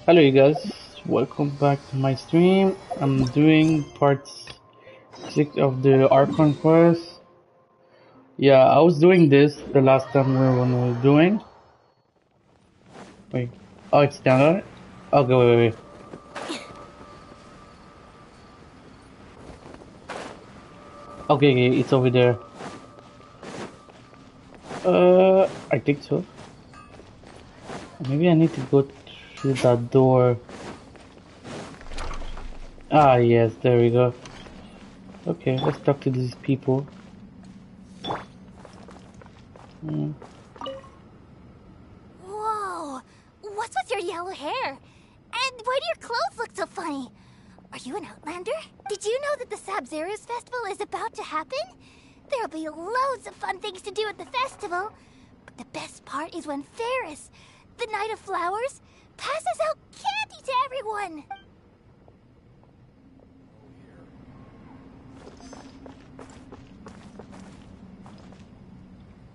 Hello you guys, welcome back to my stream. I'm doing part 6 of the Archon quest. Yeah, I was doing this the last time when we were doing. Wait, oh it's down there? Okay, wait. Okay, it's over there. I think so. Maybe I need to go through that door. Ah yes, there we go. Okay, let's talk to these people. Hmm. Whoa! What's with your yellow hair? And why do your clothes look so funny? Are you an Outlander? Did you know that the Sabzeruz festival is about to happen? There'll be loads of fun things to do at the festival. But the best part is when Ferris, the Knight of Flowers, passes out candy to everyone!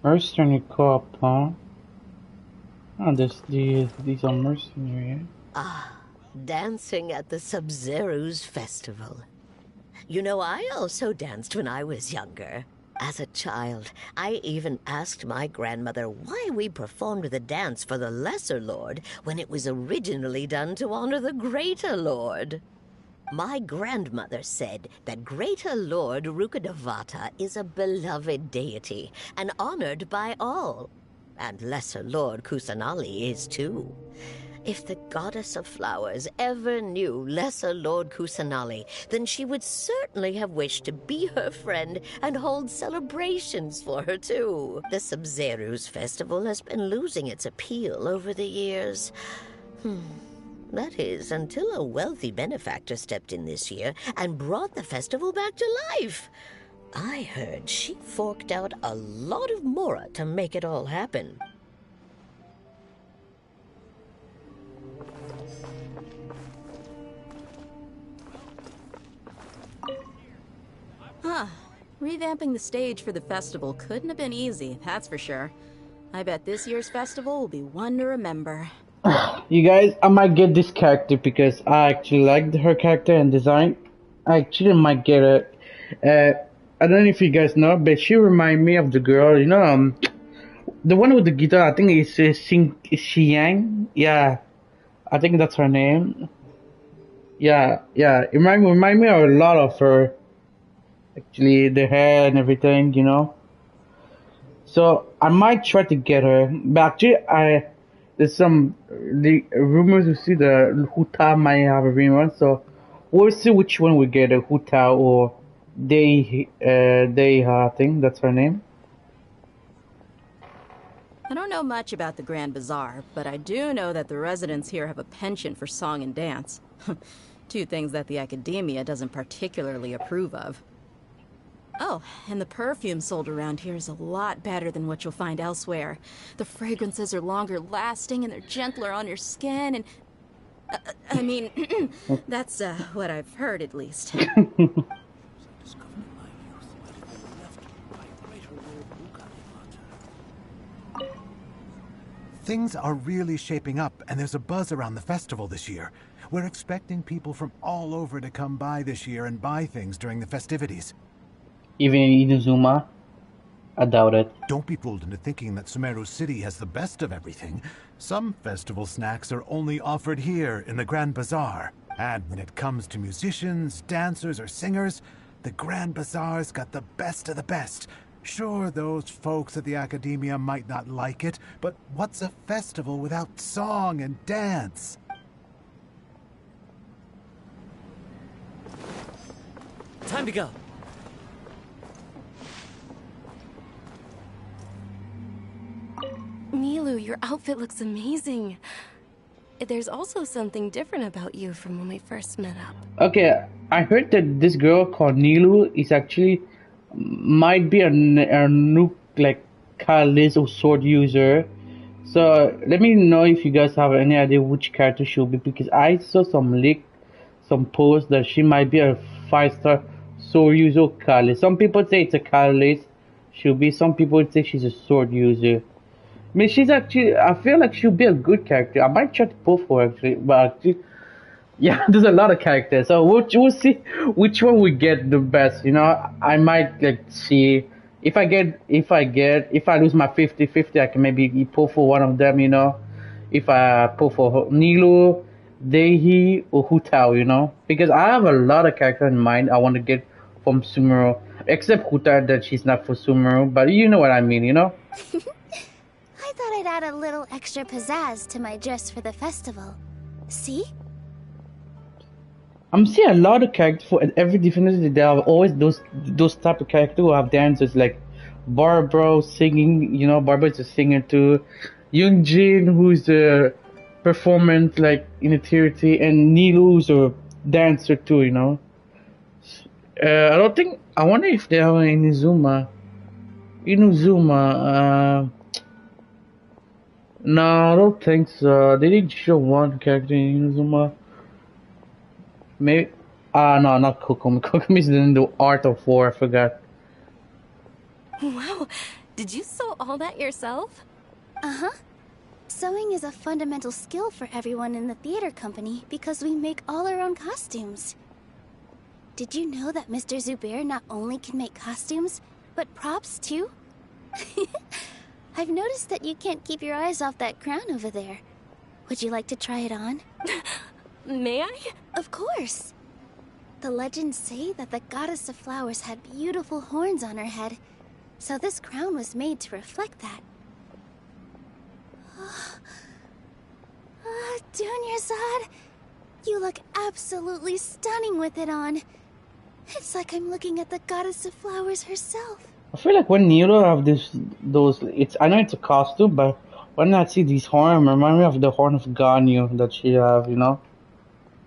Mercenary co-op, huh? Oh, these are mercenary. Ah, dancing at the Sabzeruz festival. You know, I also danced when I was younger. As a child, I even asked my grandmother why we performed the dance for the Lesser Lord when it was originally done to honor the Greater Lord. My grandmother said that Greater Lord Rukkhadevata is a beloved deity and honored by all. And Lesser Lord Kusanali is too. If the Goddess of Flowers ever knew Lesser Lord Kusanali, then she would certainly have wished to be her friend and hold celebrations for her too. The Sabzeruz festival has been losing its appeal over the years. That is, until a wealthy benefactor stepped in this year and brought the festival back to life. I heard she forked out a lot of mora to make it all happen. Huh. Revamping the stage for the festival couldn't have been easy, that's for sure. I bet this year's festival will be one to remember. You guys, I might get this character because I actually liked her character and design. I actually might get it. I don't know if you guys know, but she reminds me of the girl, the one with the guitar. I think it's is she Yang? Yeah, I think that's her name. Yeah. It remind me a lot of her. Actually, the hair and everything. So I might try to get her, but actually, there's the rumors we see the Huta might have a rumor, so we'll see which one we get, a Huta or I think that's her name. I don't know much about the Grand Bazaar, but I do know that the residents here have a penchant for song and dance. Two things that the academia doesn't particularly approve of. Oh, and the perfume sold around here is a lot better than what you'll find elsewhere. The fragrances are longer lasting and they're gentler on your skin and... I mean, that's what I've heard at least. Things are really shaping up, and there's a buzz around the festival this year. We're expecting people from all over to come by this year and buy things during the festivities. Even in Inazuma? I doubt it. Don't be fooled into thinking that Sumeru City has the best of everything. Some festival snacks are only offered here in the Grand Bazaar. And when it comes to musicians, dancers, or singers, the Grand Bazaar's got the best of the best. Sure, those folks at the academia might not like it, but what's a festival without song and dance? Time to go. Nilu, your outfit looks amazing. There's also something different about you from when we first met up. Okay, I heard that this girl called Nilu is actually might be a new like Khalis or sword user. So let me know if you guys have any idea which character she'll be, because I saw some posts that she might be a 5-star sword user Khalis. Some people say it's a Khalis she'll be, some people say she's a sword user. mean, she's actually. I feel like she'll be a good character. I might try to pull for her actually, but actually, yeah, there's a lot of characters. So we'll see which one we get the best. You know, I might like see if I lose my 50-50, I can maybe pull for one of them. You know, if I pull for Nilu, Dehi, or Hutao. You know, because I have a lot of characters in mind I want to get from Sumeru, except Huta that she's not for Sumeru. But you know what I mean. You know. I thought I'd add a little extra pizzazz to my dress for the festival. See? I'm seeing a lot of characters for every different. There are always those type of characters who have dancers like Barbara singing. You know, Barbara is a singer too. Yoongjin, who's a performance like in a theater, and Nilu, who's a dancer too. You know. I don't think. I wonder if they have Inuzuma. Inuzuma. No, I don't think so. They didn't show one character in Inuzuma. Maybe. No, not Kokomi. Kokomi is in the Art of War. I forgot. Wow, did you sew all that yourself? Uh-huh. Sewing is a fundamental skill for everyone in the theater company because we make all our own costumes. Did you know that Mr. Zubair not only can make costumes, but props too? I've noticed that you can't keep your eyes off that crown over there. Would you like to try it on? May I? Of course. The legends say that the goddess of flowers had beautiful horns on her head, so this crown was made to reflect that. Dunyarzad, you look absolutely stunning with it on. It's like I'm looking at the goddess of flowers herself. I feel like when Nero have I know it's a costume, but when I see these horns, remind me of the horn of Ganyu that she have, you know?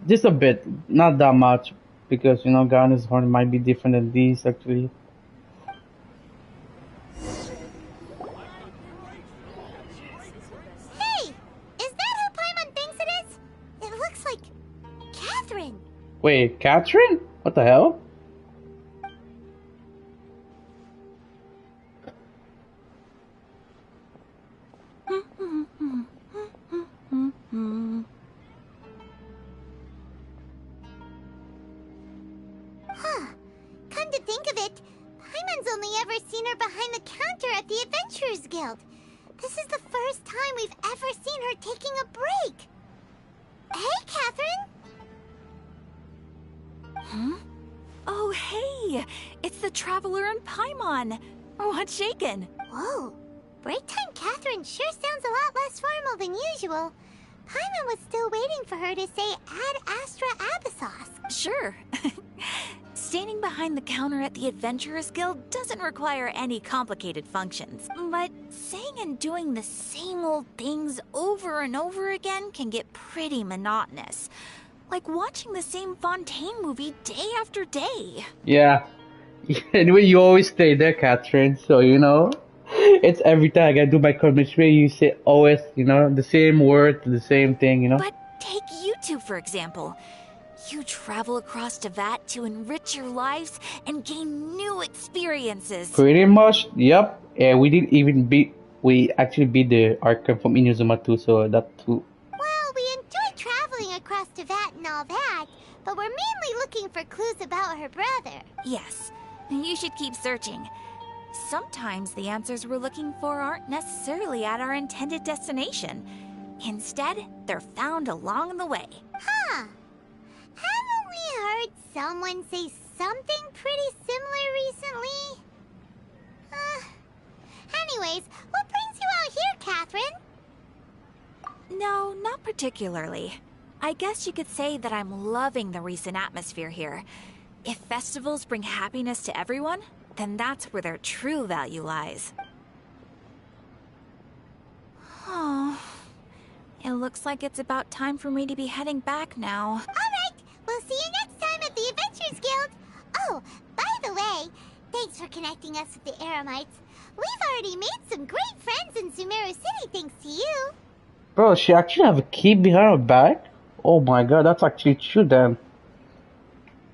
Just a bit, not that much, because, you know, Ganyu's horn might be different than these, actually. Hey! Is that who Paimon thinks it is? It looks like Catherine. Wait, Catherine? What the hell? Huh. Come to think of it, Paimon's only ever seen her behind the counter at the Adventurers Guild. This is the first time we've ever seen her taking a break. Hey, Catherine! Huh? Oh, hey! It's the Traveler and Paimon! What's shaken? Whoa. Break time Catherine sure sounds a lot less formal than usual. Paimon was still waiting for her to say Ad Astra Abyssos. Sure. Standing behind the counter at the Adventurers Guild doesn't require any complicated functions. But saying and doing the same old things over and over again can get pretty monotonous. Like watching the same Fontaine movie day after day. Yeah. Anyway, you always stay there, Catherine, so, you know. It's every time I gotta do my commentary, you say always, you know, the same word, the same thing, you know. But take you two, for example. You travel across Teyvat to enrich your lives and gain new experiences. Pretty much, yep. Yeah, we actually beat the archive from Inuzuma too, so that too. Well, we enjoy traveling across Teyvat and all that, but we're mainly looking for clues about her brother. Yes, you should keep searching. Sometimes the answers we're looking for aren't necessarily at our intended destination. Instead, they're found along the way. Huh. Haven't we heard someone say something pretty similar recently? Anyways, what brings you out here, Catherine? No, not particularly. I guess you could say that I'm loving the recent atmosphere here. If festivals bring happiness to everyone, then that's where their true value lies. Oh, it looks like it's about time for me to be heading back now. All right, we'll see you next time at the Adventurers Guild. Oh, by the way, thanks for connecting us with the Eremites. We've already made some great friends in Sumeru City thanks to you. Bro, she actually have a key behind her back? Oh my god, that's actually true then.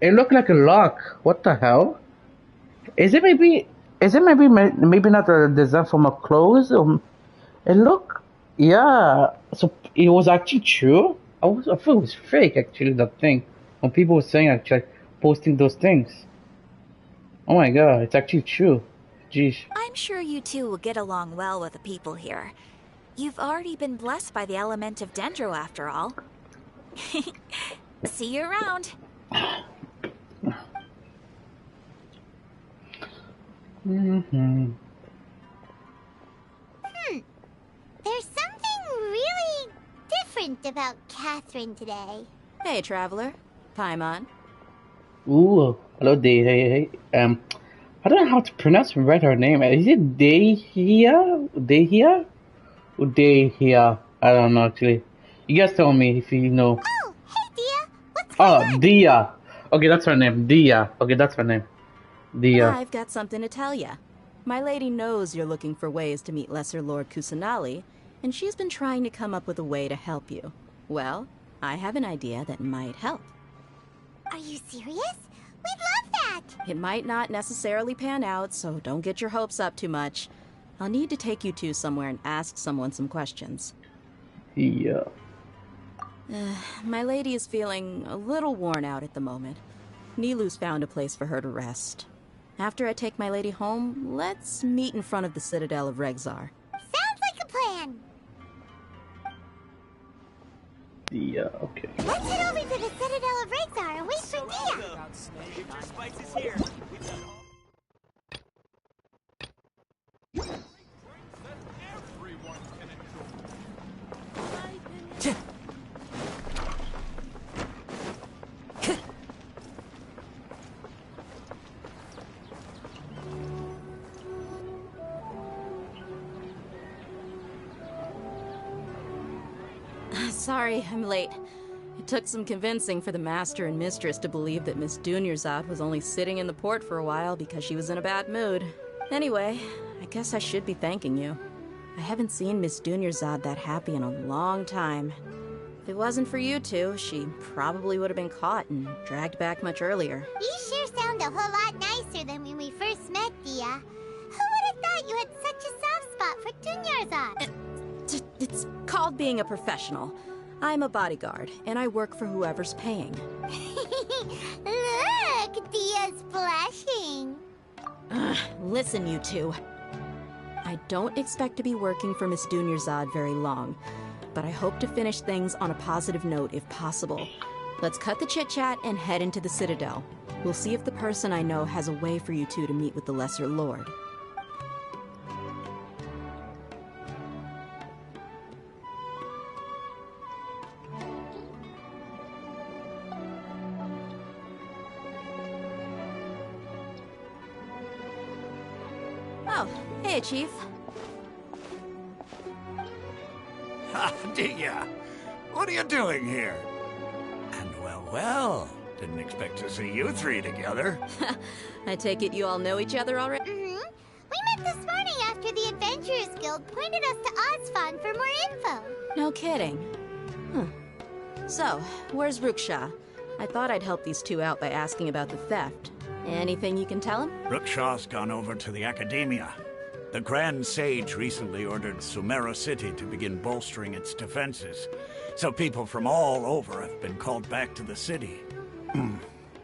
It looked like a lock. What the hell? Is it maybe not a design from a clothes? Or It look, yeah. So it was actually true. I thought it was fake actually. That thing when people were saying actually posting those things. Oh my god, it's actually true. Jeez. I'm sure you two will get along well with the people here. You've already been blessed by the element of Dendro after all. See you around. Mm-hmm. There's something really different about Catherine today. Hey, traveler. Paimon. Ooh, hello, Day. I don't know how to pronounce and write her name. Is it Dehia? Dehia? Or Dehia? I don't know actually. You guys tell me if you know. Oh, hey Dia, what's going Oh, on? Dia. Okay, that's her name. Dia. Okay, that's her name. Dia. I've got something to tell ya. My lady knows you're looking for ways to meet Lesser Lord Kusanali, and she's been trying to come up with a way to help you. Well, I have an idea that might help. Are you serious? We'd love that! It might not necessarily pan out, so don't get your hopes up too much. I'll need to take you two somewhere and ask someone some questions. Yeah. My lady is feeling a little worn out at the moment. Nilu's found a place for her to rest. After I take my lady home, let's meet in front of the Citadel of Regzar. Sounds like a plan! Dia. Okay. Let's head over to the Citadel of Regzar and wait for Dia! Sorry, I'm late. It took some convincing for the master and mistress to believe that Miss Dunyarzad was only sitting in the port for a while because she was in a bad mood. Anyway, I guess I should be thanking you. I haven't seen Miss Dunyarzad that happy in a long time. If it wasn't for you two, she probably would have been caught and dragged back much earlier. You sure sound a whole lot nicer than when we first met, Dia. Who would have thought you had such a soft spot for Dunyarzad? It's called being a professional. I'm a bodyguard, and I work for whoever's paying. Look, Dia's blushing. Listen, you two. I don't expect to be working for Miss Dunyarzad very long, but I hope to finish things on a positive note if possible. Let's cut the chit-chat and head into the Citadel. We'll see if the person I know has a way for you two to meet with the Lesser Lord. Oh, hey, Chief. Ha, Dia! What are you doing here? And well, didn't expect to see you three together. I take it you all know each other already? We met this morning after the Adventurers Guild pointed us to Ozfon for more info. No kidding. Huh. So, where's Ruksha? I thought I'd help these two out by asking about the theft. Anything you can tell him? Ruksha's gone over to the Academia. The Grand Sage recently ordered Sumeru City to begin bolstering its defenses, so people from all over have been called back to the city.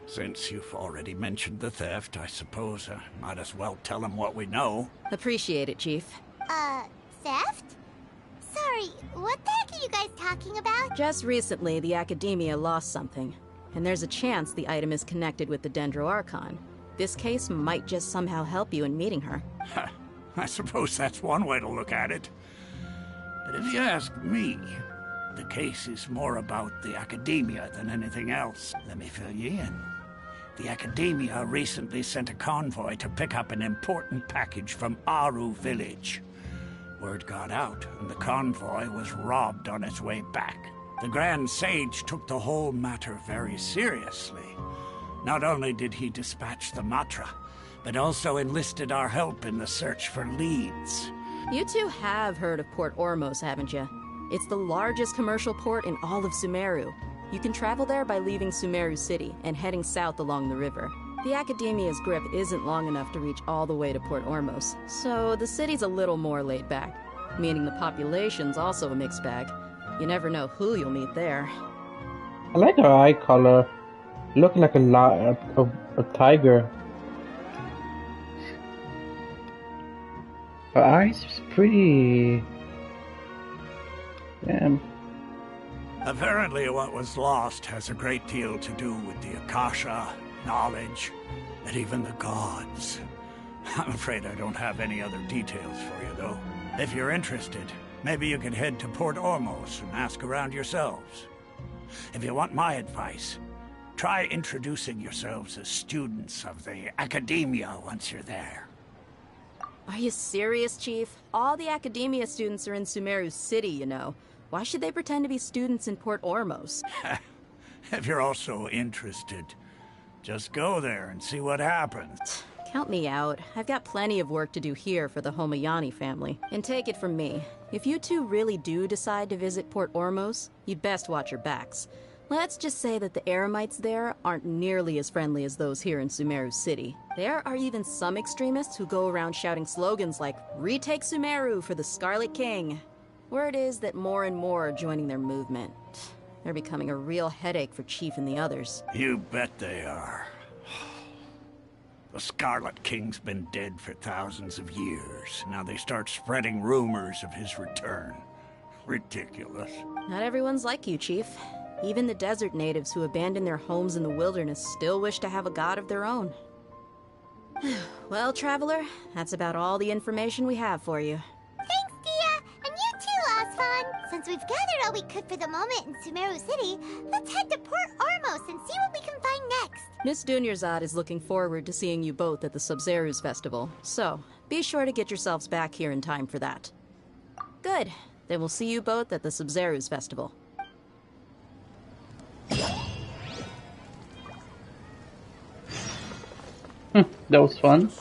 Since you've already mentioned the theft, I suppose I might as well tell them what we know. Appreciate it, Chief. Theft? Sorry, what the heck are you guys talking about? Just recently, the Academia lost something, and there's a chance the item is connected with the Dendro Archon. This case might just somehow help you in meeting her. I suppose that's one way to look at it. But if you ask me, the case is more about the Academia than anything else. Let me fill you in. The Academia recently sent a convoy to pick up an important package from Aru village. Word got out, and the convoy was robbed on its way back. The Grand Sage took the whole matter very seriously. Not only did he dispatch the Matra, but also enlisted our help in the search for leads. You two have heard of Port Ormos, haven't you? It's the largest commercial port in all of Sumeru. You can travel there by leaving Sumeru City and heading south along the river. The Academia's grip isn't long enough to reach all the way to Port Ormos, so the city's a little more laid back. meaning the population's also a mixed bag. You never know who you'll meet there. I like her eye color. Look like a tiger. Her eyes is pretty. Damn. Apparently what was lost has a great deal to do with the Akasha, knowledge, and even the gods. I'm afraid I don't have any other details for you, though. If you're interested, maybe you can head to Port Ormos and ask around yourselves. If you want my advice, try introducing yourselves as students of the Academia once you're there. Are you serious, Chief? All the Academia students are in Sumeru City, you know. Why should they pretend to be students in Port Ormos? If you're also interested, just go there and see what happens. Count me out. I've got plenty of work to do here for the Homayani family. And take it from me, if you two really do decide to visit Port Ormos, you'd best watch your backs. Let's just say that the Eremites there aren't nearly as friendly as those here in Sumeru City. There are even some extremists who go around shouting slogans like, "Retake Sumeru for the Scarlet King." Word is that more and more are joining their movement. They're becoming a real headache for Chief and the others. You bet they are. The Scarlet King's been dead for thousands of years. Now they start spreading rumors of his return. Ridiculous. Not everyone's like you, Chief. Even the desert natives who abandoned their homes in the wilderness still wish to have a god of their own. Well, Traveler, that's about all the information we have for you. Thanks, Dia! And you too, Osfon! Since we've gathered all we could for the moment in Sumeru City, let's head to Port Ormos and see what we can find next! Miss Dunyarzad is looking forward to seeing you both at the Sub-Zerus Festival, so be sure to get yourselves back here in time for that. Good. Then we'll see you both at the Sub-Zerus Festival. That was fun.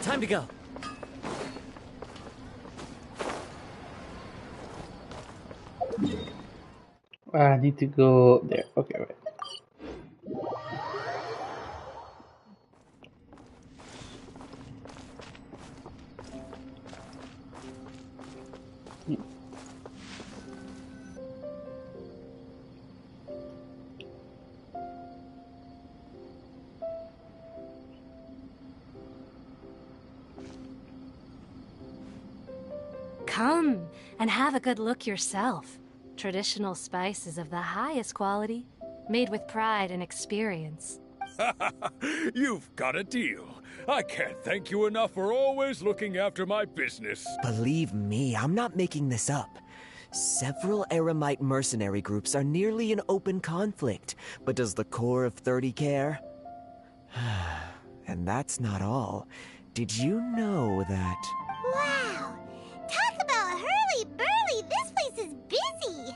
Time to go. I need to go there. Okay, right. Come and have a good look yourself. Traditional spices of the highest quality, made with pride and experience. You've got a deal. I can't thank you enough for always looking after my business. Believe me, I'm not making this up. Several Eremite mercenary groups are nearly in open conflict, but does the core of 30 care? And that's not all. Did you know that... Wow! Talk about hurly-burly! This place is busy!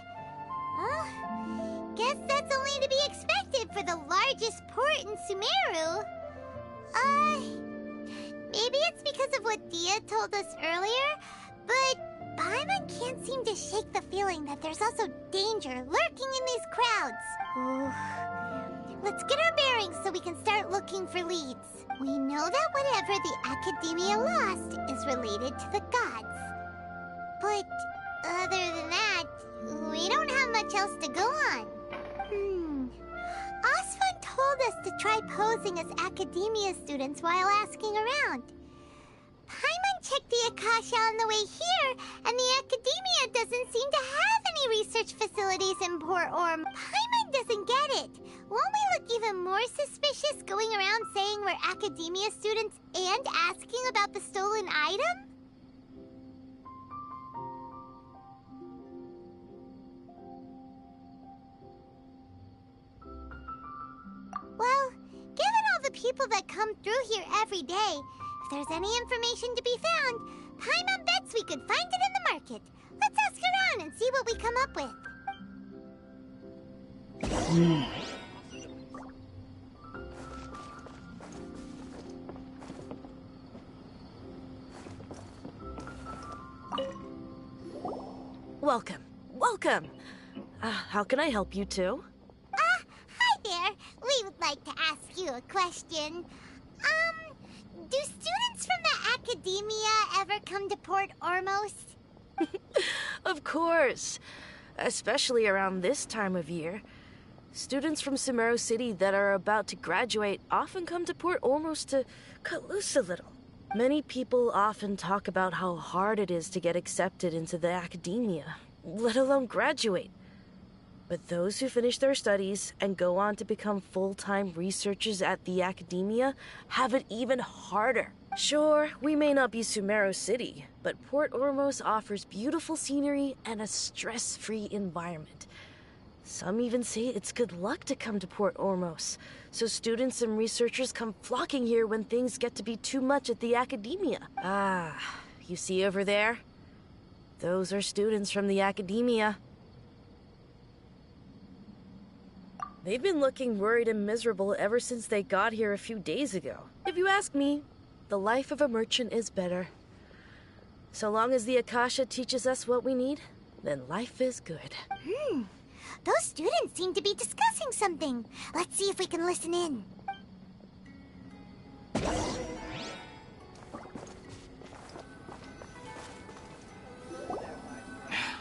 Guess that's only to be expected for the largest port in Sumeru. Maybe it's because of what Dia told us earlier, but Paimon can't seem to shake the feeling that there's also danger lurking in these crowds. Ooh. Let's get our bearings so we can start looking for leads. We know that whatever the Academia lost is related to the gods. But other than that, we don't have much else to go on. Osfun told us to try posing as Academia students while asking around. Paimon checked the Akasha on the way here, and the Academia doesn't seem to have any research facilities in Port Orm. Paimon doesn't get it. Won't we look even more suspicious going around saying we're Academia students and asking about the stolen item? Well, given all the people that come through here every day, if there's any information to be found, Paimon bets we could find it in the market. Let's ask around and see what we come up with. welcome. Welcome. How can I help you two? Hi there. We would like to ask you a question. Do students from the academia ever come to Port Ormos? Of course. Especially around this time of year. Students from Sumeru City that are about to graduate often come to Port Ormos to cut loose a little. Many people often talk about how hard it is to get accepted into the academia, let alone graduate. But those who finish their studies and go on to become full-time researchers at the academia have it even harder. Sure, we may not be Sumeru City, but Port Ormos offers beautiful scenery and a stress-free environment. Some even say it's good luck to come to Port Ormos, so students and researchers come flocking here when things get to be too much at the academia. You see over there? Those are students from the academia. They've been looking worried and miserable ever since they got here a few days ago. If you ask me, the life of a merchant is better. So long as the Akasha teaches us what we need, then life is good. Those students seem to be discussing something. Let's see if we can listen in.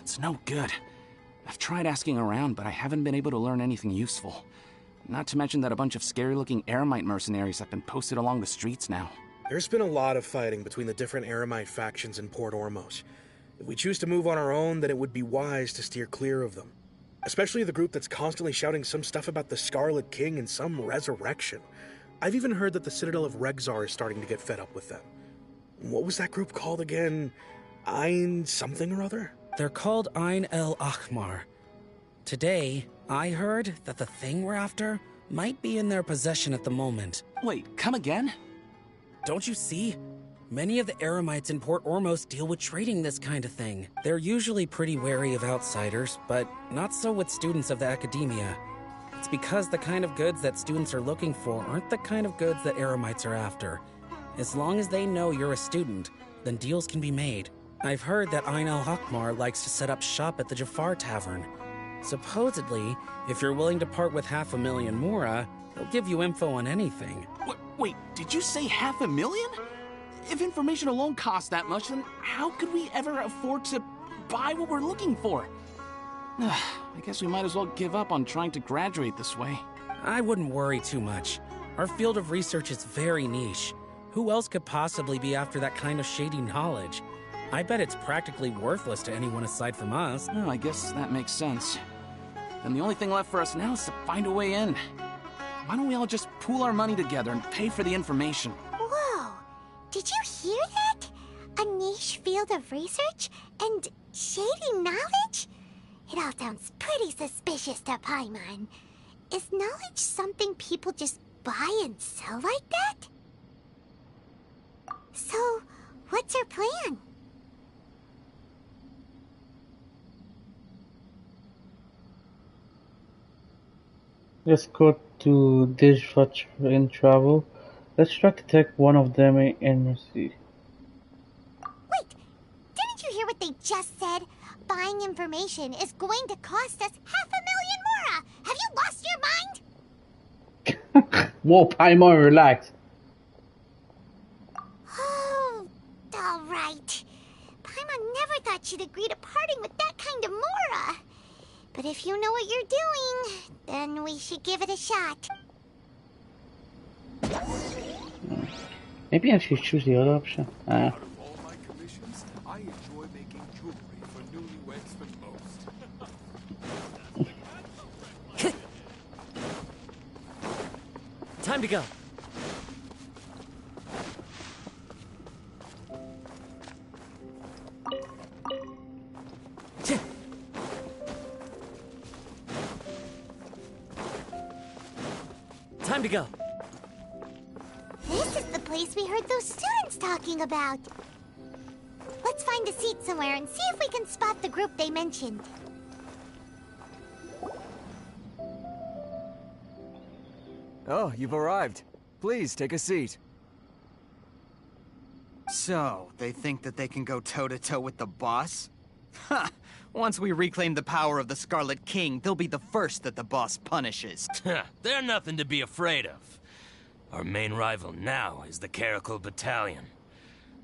It's no good. I've tried asking around, but I haven't been able to learn anything useful. Not to mention that a bunch of scary-looking Eremite mercenaries have been posted along the streets now. There's been a lot of fighting between the different Eremite factions in Port Ormos. If we choose to move on our own, then it would be wise to steer clear of them. Especially the group that's constantly shouting some stuff about the Scarlet King and some resurrection. I've even heard that the Citadel of Regzar is starting to get fed up with them. What was that group called again? Ein something or other? They're called Ein El Ahmar. Today, I heard that the thing we're after might be in their possession at the moment. Wait, come again? Don't you see? Many of the Eremites in Port Ormos deal with trading this kind of thing. They're usually pretty wary of outsiders, but not so with students of the academia. It's because the kind of goods that students are looking for aren't the kind of goods that Eremites are after. As long as they know you're a student, then deals can be made. I've heard that Ein al-Hakmar likes to set up shop at the Jafar Tavern. Supposedly, if you're willing to part with 500,000 Mora, they'll give you info on anything. Wait, did you say 500,000? If information alone costs that much, then how could we ever afford to buy what we're looking for? I guess we might as well give up on trying to graduate this way. I wouldn't worry too much. Our field of research is very niche. Who else could possibly be after that kind of shady knowledge? I bet it's practically worthless to anyone aside from us. Oh, I guess that makes sense. Then the only thing left for us now is to find a way in. Why don't we all just pool our money together and pay for the information? Whoa! Did you hear that? A niche field of research and shady knowledge? It all sounds pretty suspicious to Paimon. Is knowledge something people just buy and sell like that? So, what's our plan? Let's go to Dishwatch in travel. Let's try to take one of them and see. Wait! Didn't you hear what they just said? Buying information is going to cost us 500,000 Mora! Have you lost your mind? Whoa, Paimon, relax. Oh, alright. Paimon never thought she'd agree to parting with that kind of Mora. But if you know what you're doing, then we should give it a shot. Maybe I should choose the other option. Out of all my commissions, I enjoy making jewelry for newlyweds the most. Time to go. Time to go. This is the place we heard those students talking about. Let's find a seat somewhere and see if we can spot the group they mentioned. Oh, you've arrived. Please, take a seat. So, they think that they can go toe-to-toe with the boss? Ha! Once we reclaim the power of the Scarlet King, they'll be the first that the boss punishes. They're nothing to be afraid of. Our main rival now is the Caracal Battalion.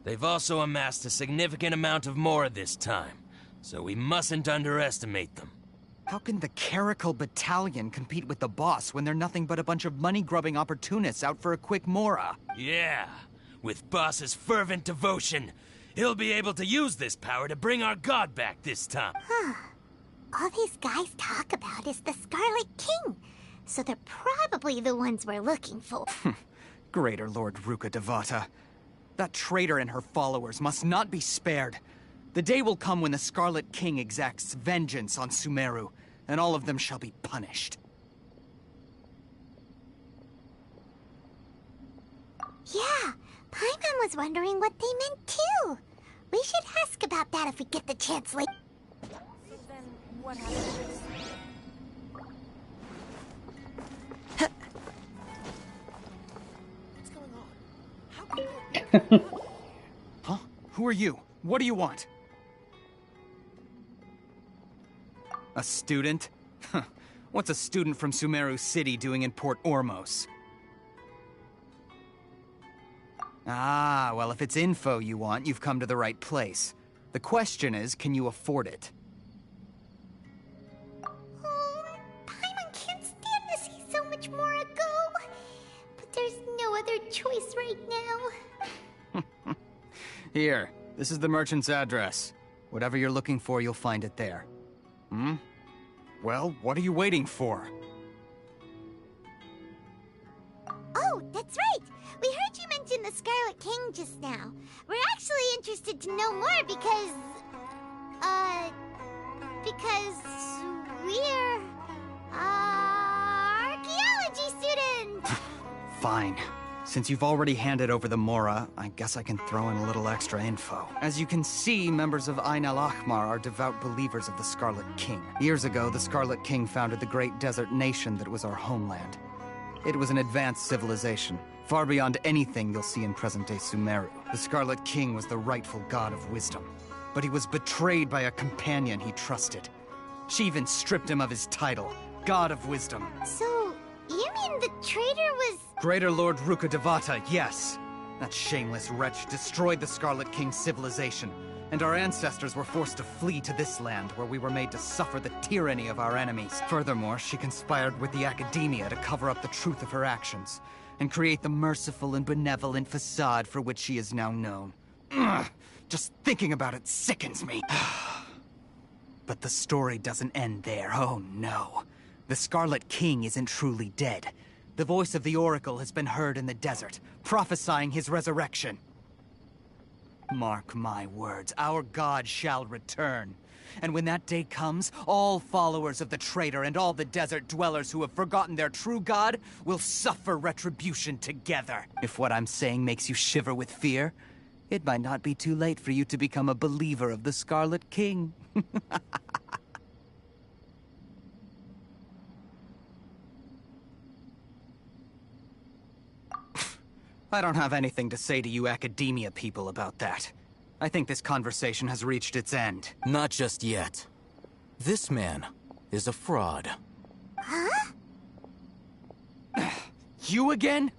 They've also amassed a significant amount of Mora this time, so we mustn't underestimate them. How can the Caracal Battalion compete with the boss when they're nothing but a bunch of money-grubbing opportunists out for a quick Mora? Yeah, with Boss's fervent devotion, he'll be able to use this power to bring our god back this time. All these guys talk about is the Scarlet King, so they're probably the ones we're looking for. Greater Lord Ruka Devata. That traitor and her followers must not be spared. The day will come when the Scarlet King exacts vengeance on Sumeru, and all of them shall be punished. Yeah, Paimon was wondering what they meant too. We should ask about that if we get the chance later. So then, what happens? Huh? Who are you? What do you want? A student? What's a student from Sumeru City doing in Port Ormos? Ah, well, if it's info you want, you've come to the right place. The question is, can you afford it? Paimon can't stand to see so much more ago. But there's no other choice right now. Here, this is the merchant's address. Whatever you're looking for, you'll find it there. Well, what are you waiting for? Oh, that's right! We heard you mention the Scarlet King just now. We're actually interested to know more because we're, archaeology students! Fine. Since you've already handed over the Mora, I guess I can throw in a little extra info. As you can see, members of Ain al-Ahmar are devout believers of the Scarlet King. Years ago, the Scarlet King founded the great desert nation that was our homeland. It was an advanced civilization, far beyond anything you'll see in present-day Sumeru. The Scarlet King was the rightful god of wisdom, but he was betrayed by a companion he trusted. She even stripped him of his title, God of Wisdom. So, you mean the traitor was... Greater Lord Ruka Devata, yes. That shameless wretch destroyed the Scarlet King's civilization, and our ancestors were forced to flee to this land where we were made to suffer the tyranny of our enemies. Furthermore, she conspired with the Academia to cover up the truth of her actions, and create the merciful and benevolent facade for which she is now known. Ugh, just thinking about it sickens me. But the story doesn't end there, oh no. The Scarlet King isn't truly dead. The voice of the Oracle has been heard in the desert, prophesying his resurrection. Mark my words, our god shall return. And when that day comes, all followers of the traitor and all the desert dwellers who have forgotten their true god will suffer retribution together. If what I'm saying makes you shiver with fear, it might not be too late for you to become a believer of the Scarlet King. I don't have anything to say to you Academia people about that. I think this conversation has reached its end. Not just yet. This man is a fraud. Huh? You again?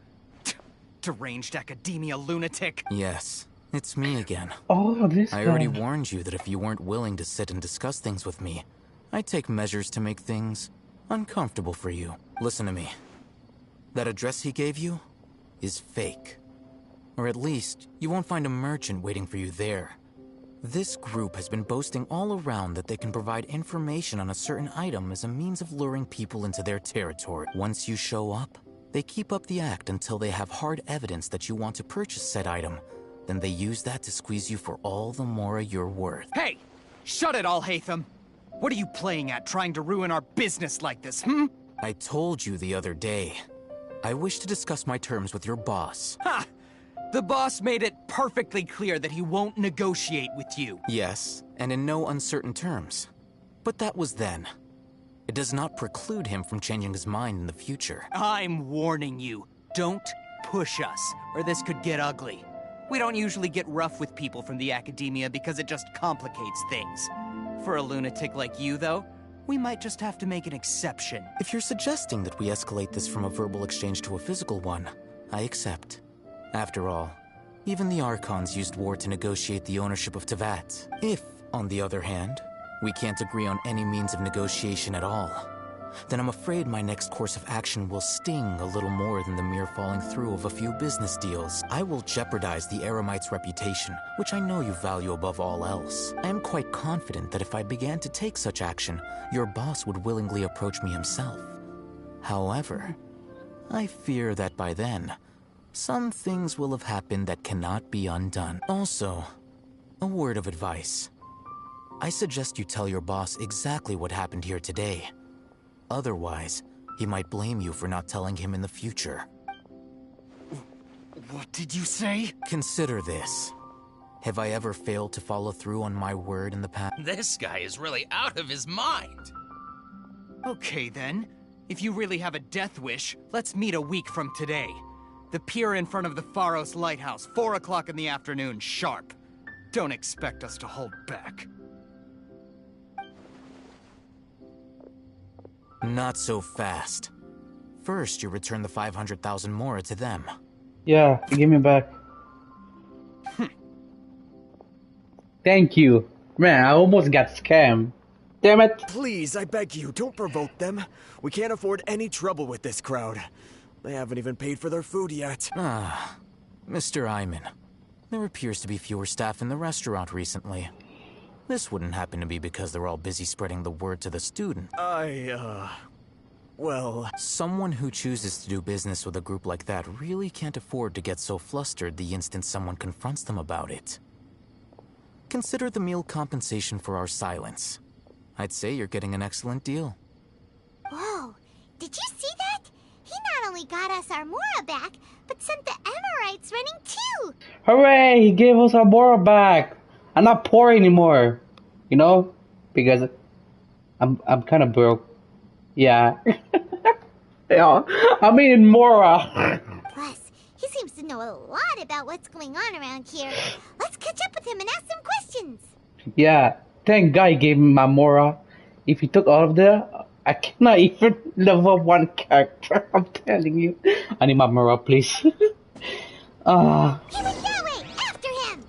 Deranged Academia lunatic? Yes, it's me again. Oh, this I already warned you that if you weren't willing to sit and discuss things with me, I'd take measures to make things uncomfortable for you. Listen to me. That address he gave you is fake. Or at least, you won't find a merchant waiting for you there. This group has been boasting all around that they can provide information on a certain item as a means of luring people into their territory. Once you show up, they keep up the act until they have hard evidence that you want to purchase said item. Then they use that to squeeze you for all the more you're worth. Hey! Shut it, Al-Haytham! What are you playing at, trying to ruin our business like this, I told you the other day. I wish to discuss my terms with your boss. Ha! The boss made it perfectly clear that he won't negotiate with you. Yes, and in no uncertain terms. But that was then. It does not preclude him from changing his mind in the future. I'm warning you. Don't push us, or this could get ugly. We don't usually get rough with people from the Academia because it just complicates things. For a lunatic like you, though, we might just have to make an exception. If you're suggesting that we escalate this from a verbal exchange to a physical one, I accept. After all, even the Archons used war to negotiate the ownership of Teyvat. If, on the other hand, we can't agree on any means of negotiation at all, then I'm afraid my next course of action will sting a little more than the mere falling through of a few business deals. I will jeopardize the Eremite's reputation, which I know you value above all else. I am quite confident that if I began to take such action, your boss would willingly approach me himself. However, I fear that by then, some things will have happened that cannot be undone. Also, a word of advice. I suggest you tell your boss exactly what happened here today. Otherwise, he might blame you for not telling him in the future. What did you say? Consider this. Have I ever failed to follow through on my word in the past? This guy is really out of his mind. Okay then. If you really have a death wish, let's meet a week from today. The pier in front of the Pharos Lighthouse, 4 o'clock in the afternoon, sharp. Don't expect us to hold back. Not so fast. First, you return the 500,000 mora to them. Yeah, give me back. Thank you. Man, I almost got scammed. Damn it. Please, I beg you, don't provoke them. We can't afford any trouble with this crowd. They haven't even paid for their food yet. Ah, Mr. Iman. There appears to be fewer staff in the restaurant recently. This wouldn't happen to be because they're all busy spreading the word to the student. Well... Someone who chooses to do business with a group like that really can't afford to get so flustered the instant someone confronts them about it. Consider the meal compensation for our silence. I'd say you're getting an excellent deal. Whoa, did you see that? He not only got us our Mora back, but sent the Emirites running too! Hooray! He gave us our Mora back! I'm not poor anymore, you know, because I'm kind of broke. Yeah. Yeah. I mean Mora. Plus, he seems to know a lot about what's going on around here. Let's catch up with him and ask some questions. Yeah. Thank God he gave me my Mora. If he took all of that, I cannot even level 1 character. I'm telling you. I need my Mora, please. He went that way! After him!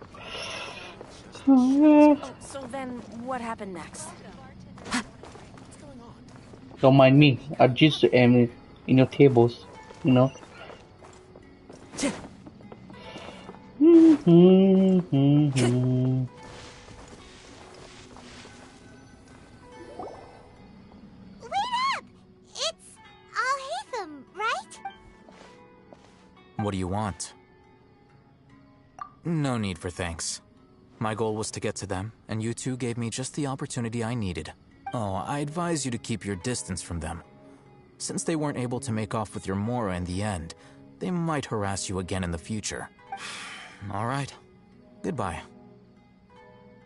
Oh, so then what happened next? Don't mind me. I just aim in your tables, you know. Wait up! It's Al-Haytham, right? What do you want? No need for thanks. My goal was to get to them, and you two gave me just the opportunity I needed. Oh, I advise you to keep your distance from them. Since they weren't able to make off with your Mora in the end, they might harass you again in the future. Alright. Goodbye.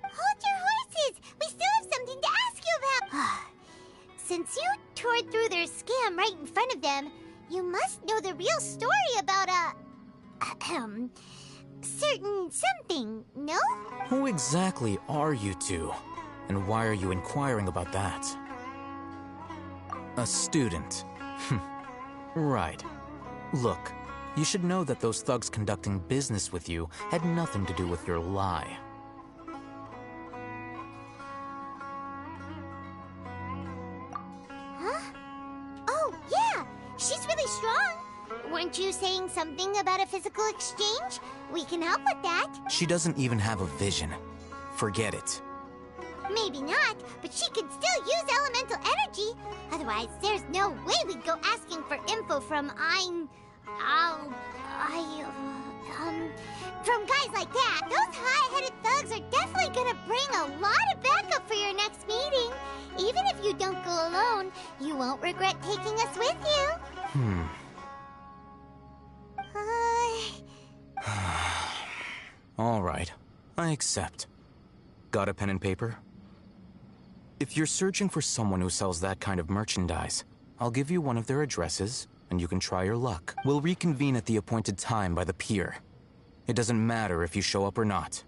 Hold your horses! We still have something to ask you about! Since you tore through their scam right in front of them, you must know the real story about certain something, no? Who exactly are you two? And why are you inquiring about that? A student. Right. Look, you should know that those thugs conducting business with you had nothing to do with your lie. Huh? Oh, yeah! She's really strong! Weren't you saying something about a physical exchange? We can help with that. She doesn't even have a vision. Forget it. Maybe not, but she could still use elemental energy. Otherwise, there's no way we'd go asking for info from from guys like that. Those hot-headed thugs are definitely gonna bring a lot of backup for your next meeting. Even if you don't go alone, you won't regret taking us with you. All right, I accept. Got a pen and paper? If you're searching for someone who sells that kind of merchandise, I'll give you one of their addresses, and you can try your luck. We'll reconvene at the appointed time by the pier. It doesn't matter if you show up or not.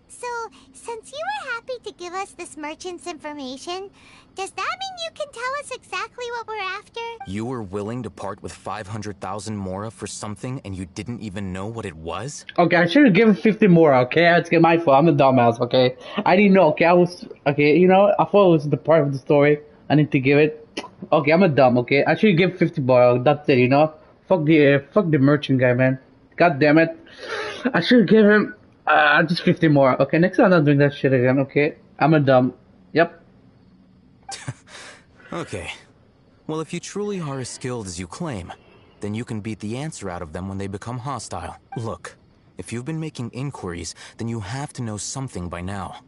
So, since you were happy to give us this merchant's information, does that mean you can tell us exactly what we're after? You were willing to part with 500,000 Mora for something and you didn't even know what it was? Okay, I should have given 50 more, okay? That's my fault. I'm a dumbass, okay? I didn't know, okay? Okay, you know, I thought it was the part of the story I need to give it. Okay, I'm a dumb, okay? I should give 50 more, that's it, you know? Fuck the merchant guy, man. God damn it. I should give him, just 50 more. Okay, next time I'm not doing that shit again, okay? I'm a dumb. Yep. Okay. Well, if you truly are as skilled as you claim, then you can beat the answer out of them when they become hostile. Look, if you've been making inquiries, then you have to know something by now.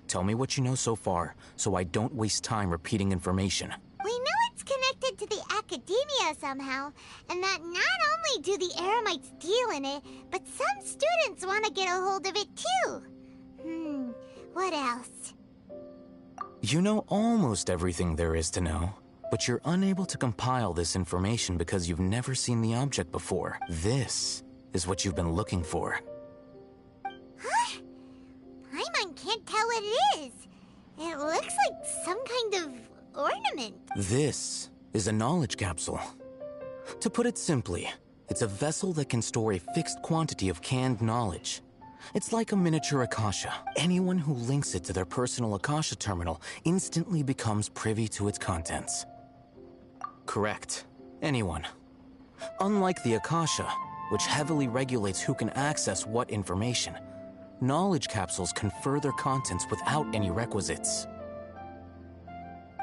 Tell me what you know so far, so I don't waste time repeating information. We know it's connected to the academia somehow, and that not only do the Eremites deal in it, but some students want to get a hold of it too. What else? You know almost everything there is to know, but you're unable to compile this information because you've never seen the object before. This is what you've been looking for. Huh? Paimon can't tell what it is. It looks like some kind of ornament. This is a knowledge capsule. To put it simply, it's a vessel that can store a fixed quantity of canned knowledge. It's like a miniature Akasha. Anyone who links it to their personal Akasha terminal instantly becomes privy to its contents. Correct. Anyone. Unlike the Akasha, which heavily regulates who can access what information, knowledge capsules confer their contents without any requisites.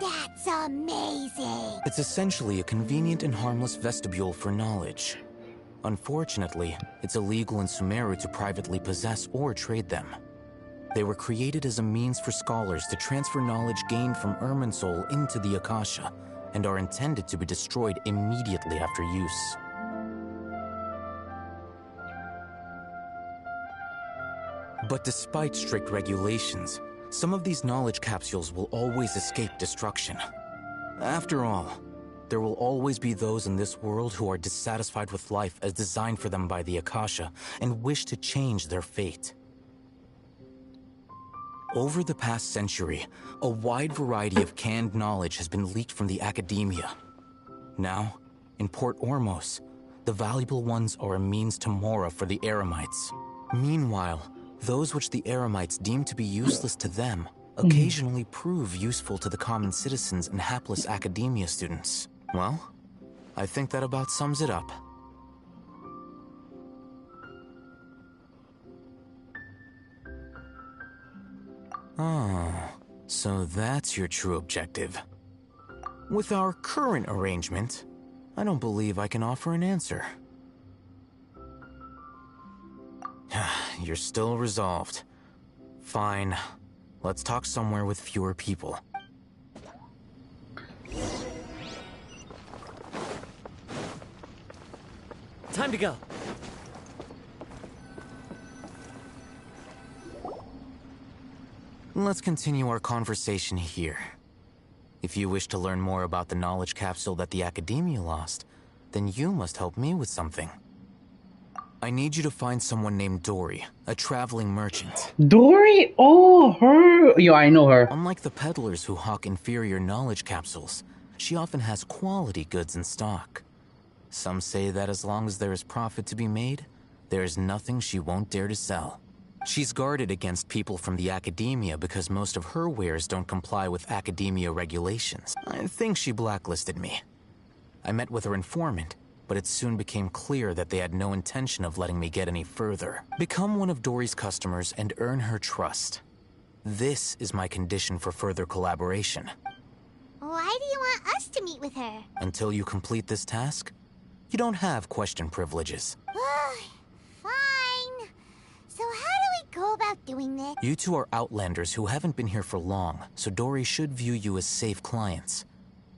That's amazing! It's essentially a convenient and harmless vestibule for knowledge. Unfortunately, it's illegal in Sumeru to privately possess or trade them. They were created as a means for scholars to transfer knowledge gained from Irminsul into the Akasha, and are intended to be destroyed immediately after use. But despite strict regulations, some of these knowledge capsules will always escape destruction. After all, there will always be those in this world who are dissatisfied with life as designed for them by the Akasha and wish to change their fate. Over the past century, a wide variety of canned knowledge has been leaked from the academia. Now, in Port Ormos, the valuable ones are a means to Mora for the Eremites. Meanwhile, those which the Eremites deem to be useless to them occasionally prove useful to the common citizens and hapless academia students. Well, I think that about sums it up. Oh, so that's your true objective. With our current arrangement, I don't believe I can offer an answer. You're still resolved. Fine. Let's talk somewhere with fewer people. Time to go. Let's continue our conversation here. If you wish to learn more about the knowledge capsule that the Academia lost, then you must help me with something. I need you to find someone named Dory, a traveling merchant. Dory? Oh, her. Yo, I know her. Unlike the peddlers who hawk inferior knowledge capsules, she often has quality goods in stock. Some say that as long as there is profit to be made, there is nothing she won't dare to sell. She's guarded against people from the Academia because most of her wares don't comply with Academia regulations. I think she blacklisted me. I met with her informant, but it soon became clear that they had no intention of letting me get any further. Become one of Dory's customers and earn her trust. This is my condition for further collaboration. Why do you want us to meet with her? Until you complete this task, you don't have question privileges. Fine. So how do we go about doing this? You two are Outlanders who haven't been here for long, so Dory should view you as safe clients.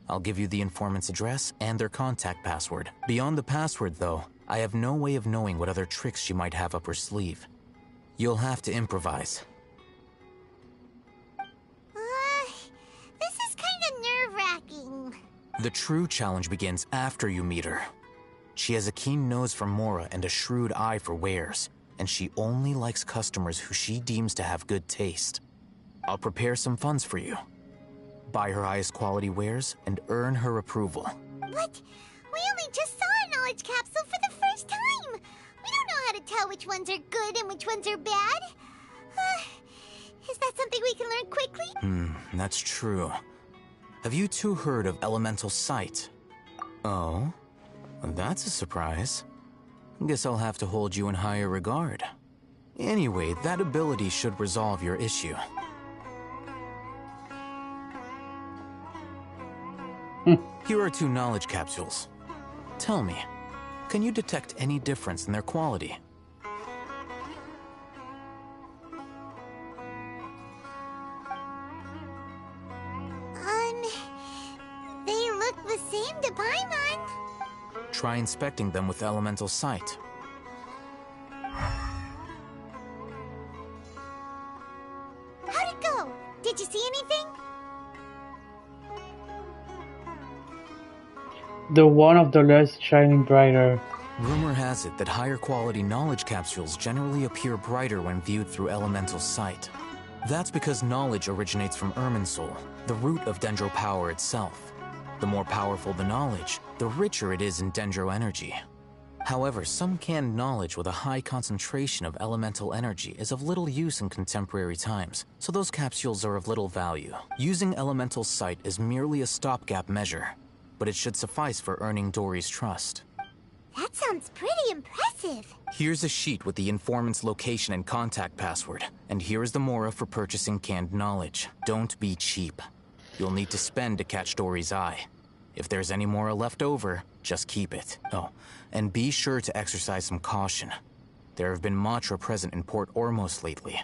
I'll give you the informant's address and their contact password. Beyond the password, though, I have no way of knowing what other tricks she might have up her sleeve. You'll have to improvise. This is kind of nerve-wracking. The true challenge begins after you meet her. She has a keen nose for Mora and a shrewd eye for wares, and she only likes customers who she deems to have good taste. I'll prepare some funds for you. Buy her highest quality wares and earn her approval. But we only just saw a knowledge capsule for the first time. We don't know how to tell which ones are good and which ones are bad. Is that something we can learn quickly? That's true. Have you two heard of elemental sight? Oh? That's a surprise. Guess I'll have to hold you in higher regard. Anyway, that ability should resolve your issue. Here are 2 knowledge capsules. Tell me, can you detect any difference in their quality? They look the same to Paimon. Try inspecting them with elemental sight. How'd it go? Did you see anything? The one of the less shining brighter. Rumor has it that higher quality knowledge capsules generally appear brighter when viewed through elemental sight. That's because knowledge originates from Irminsul, the root of Dendro power itself. The more powerful the knowledge, the richer it is in Dendro energy. However, some canned knowledge with a high concentration of elemental energy is of little use in contemporary times, so those capsules are of little value. Using elemental sight is merely a stopgap measure, but it should suffice for earning Dory's trust. That sounds pretty impressive. Here's a sheet with the informant's location and contact password, and here is the mora for purchasing canned knowledge. Don't be cheap. You'll need to spend to catch Dory's eye. If there's any mora left over, just keep it. Oh, and be sure to exercise some caution. There have been Matra present in Port Ormos lately.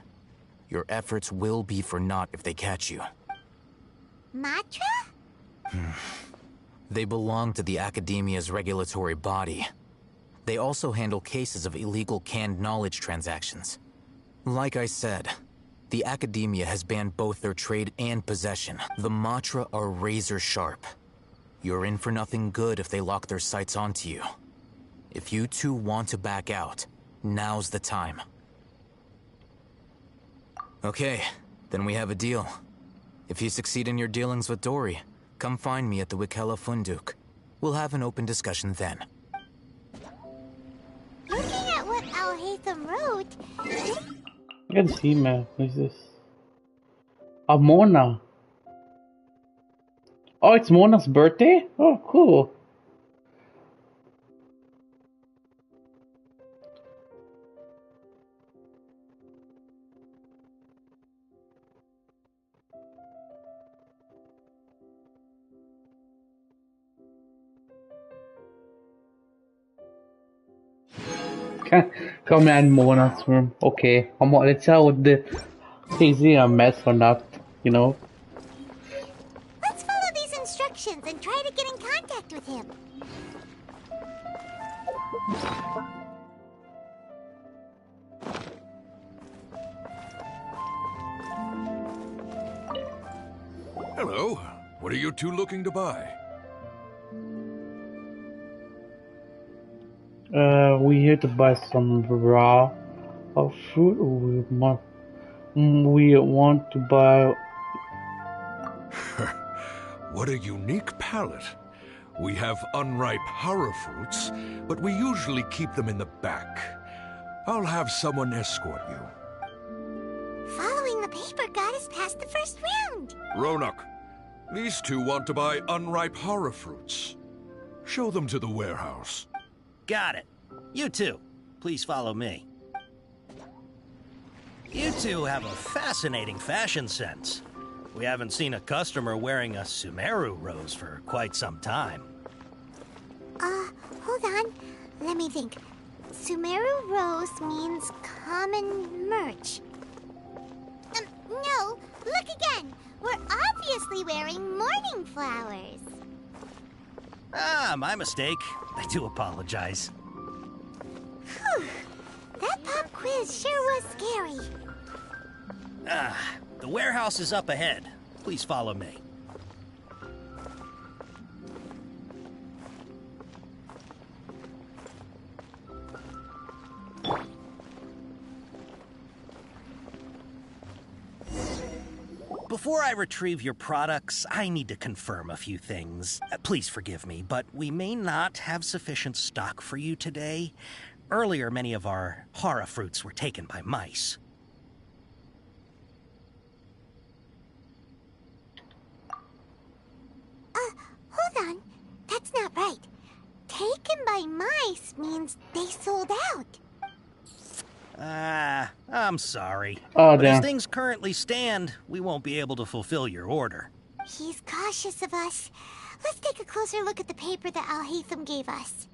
Your efforts will be for naught if they catch you. Matra? They belong to the Academia's regulatory body. They also handle cases of illegal canned knowledge transactions. Like I said, the Academia has banned both their trade and possession. The Matra are razor sharp. You're in for nothing good if they lock their sights onto you. If you two want to back out, now's the time. Okay, then we have a deal. If you succeed in your dealings with Dory, come find me at the Wikela Funduk. We'll have an open discussion then. Looking at what Al-Haytham wrote... I can see, man. Who's this? Oh, Mona. Oh, it's Mona's birthday? Oh, cool. Command Mona's room. Okay, let's see how is he a mess or not, you know? Let's follow these instructions and try to get in contact with him. Hello. What are you two looking to buy? We here to buy some raw of fruit. We want to buy. What a unique palate. We have unripe hara fruits, but we usually keep them in the back. I'll have someone escort you. Following the paper got us past the first round. Ronak, these two want to buy unripe hara fruits. Show them to the warehouse. Got it. You two, please follow me. You two have a fascinating fashion sense. We haven't seen a customer wearing a Sumeru rose for quite some time. Hold on. Let me think. Sumeru rose means common merch. No, look again. We're obviously wearing morning flowers. Ah, my mistake. I do apologize. Whew. That pop quiz sure was scary. The warehouse is up ahead. Please follow me. Before I retrieve your products, I need to confirm a few things. Please forgive me, but we may not have sufficient stock for you today. Earlier, many of our hara fruits were taken by mice. Hold on. That's not right. Taken by mice means they sold out. I'm sorry. Oh, but as damn. things currently stand, we won't be able to fulfill your order. He's cautious of us. Let's take a closer look at the paper that Al-Haytham gave us.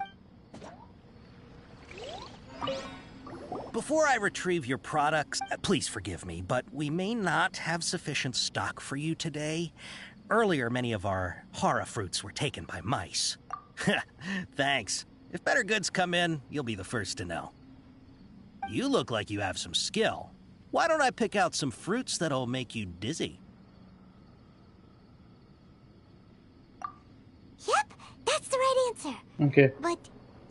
Before I retrieve your products, please forgive me, but we may not have sufficient stock for you today. Earlier, many of our hara fruits were taken by mice. Thanks. If better goods come in, you'll be the first to know. You look like you have some skill. Why don't I pick out some fruits that'll make you dizzy? Yep, that's the right answer. Okay. But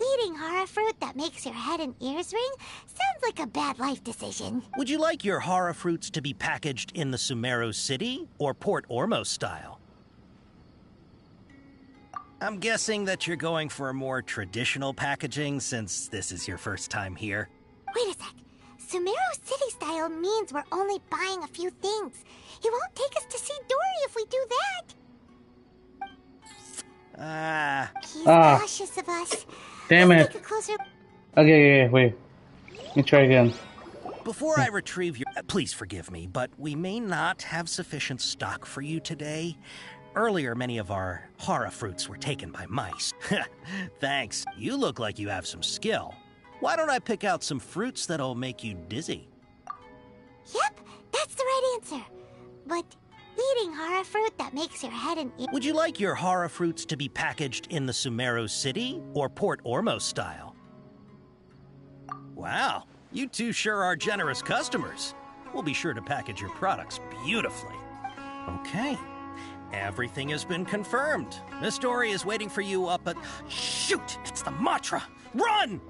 eating hara fruit that makes your head and ears ring sounds like a bad life decision. Would you like your hara fruits to be packaged in the Sumeru City or Port Ormos style? I'm guessing that you're going for a more traditional packaging since this is your first time here. Wait a sec. Sumeru City style means we're only buying a few things. He won't take us to see Dory if we do that. He's cautious of us. Damn Let's it. take a closer... Okay, wait. Let me try again. Before I retrieve your... please forgive me, but we may not have sufficient stock for you today. Earlier, many of our hara fruits were taken by mice. Thanks. You look like you have some skill. Why don't I pick out some fruits that'll make you dizzy? Yep, that's the right answer. But eating hara fruit that makes your head and ears... Would you like your hara fruits to be packaged in the Sumeru City or Port Ormos style? Wow, you two sure are generous customers. We'll be sure to package your products beautifully. Okay, everything has been confirmed. Miss Dory is waiting for you up at... Shoot, it's the Matra! Run!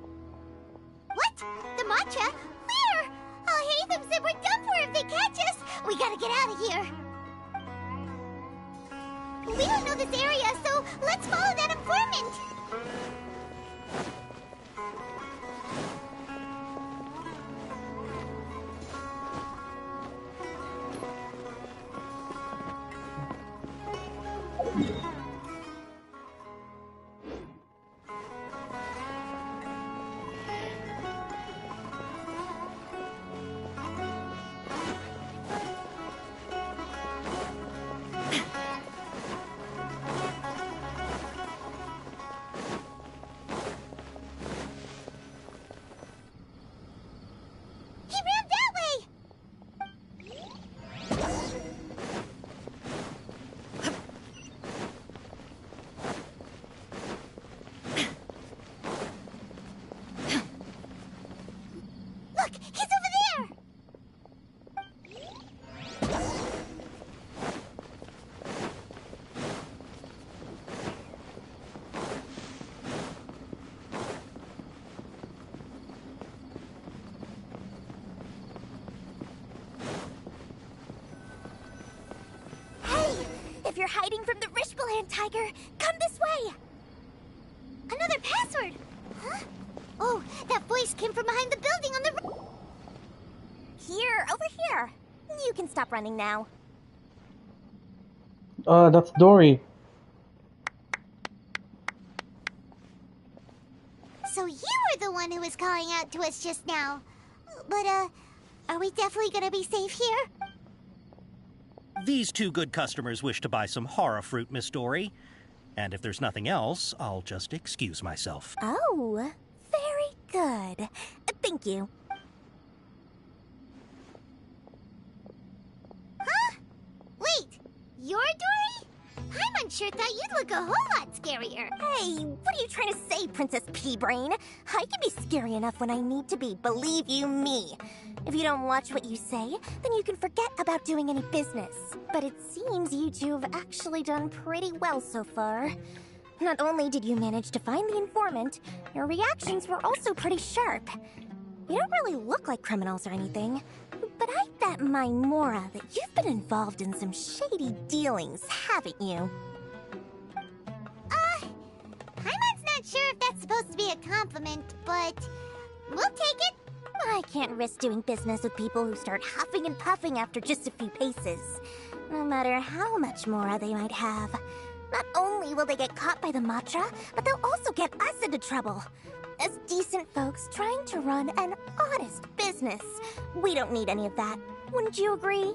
What? The matcha? Where? Al-Haytham said we're done for if they catch us. We gotta get out of here. We don't know this area, so let's follow that informant. If you're hiding from the Rishbaland tiger, come this way! Another password! Huh? Oh, that voice came from behind the building on the... Here, over here. You can stop running now. That's Dory. So you were the one who was calling out to us just now. But, are we definitely gonna be safe here? These two good customers wish to buy some hara fruit, Miss Dory. And if there's nothing else, I'll just excuse myself. Oh, very good. Thank you. Huh? Wait, you're Dory? I'm unsure thought you'd look a whole lot scarier. Hey, what are you trying to say, Princess Pea-Brain? I can be scary enough when I need to be, believe you me. If you don't watch what you say, then you can forget about doing any business. But it seems you two have actually done pretty well so far. Not only did you manage to find the informant, your reactions were also pretty sharp. You don't really look like criminals or anything, but But I bet my Mora that you've been involved in some shady dealings, haven't you? Paimon's not sure if that's supposed to be a compliment, but we'll take it. I can't risk doing business with people who start huffing and puffing after just a few paces. No matter how much Mora they might have. Not only will they get caught by the Matra, but they'll also get us into trouble. As decent folks trying to run an honest business, we don't need any of that. Wouldn't you agree?